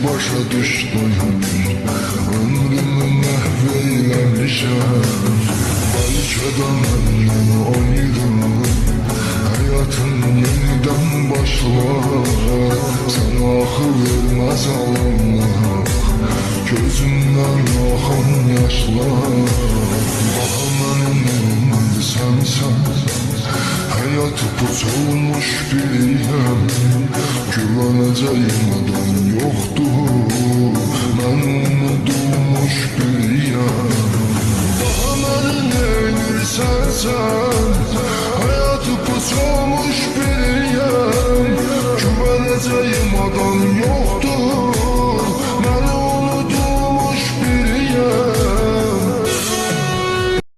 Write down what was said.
başa düşdüm, ömrümü məhv eyləmişəm. Bəlkə də məndən ayrı həyatım yenidən başlar. Sən axı verməz alınmaq gözümdən axan yaşlar. Baxa mənim elimdə sənsən, hayatı puç olmuş biriyəm. Güvənəcəyim adam yoxdur, mən unudulmuş biriyəm. Daha məni neynirsən sən, hayatı puç olmuş biriyəm. Güvənəcəyim adam yoxdur,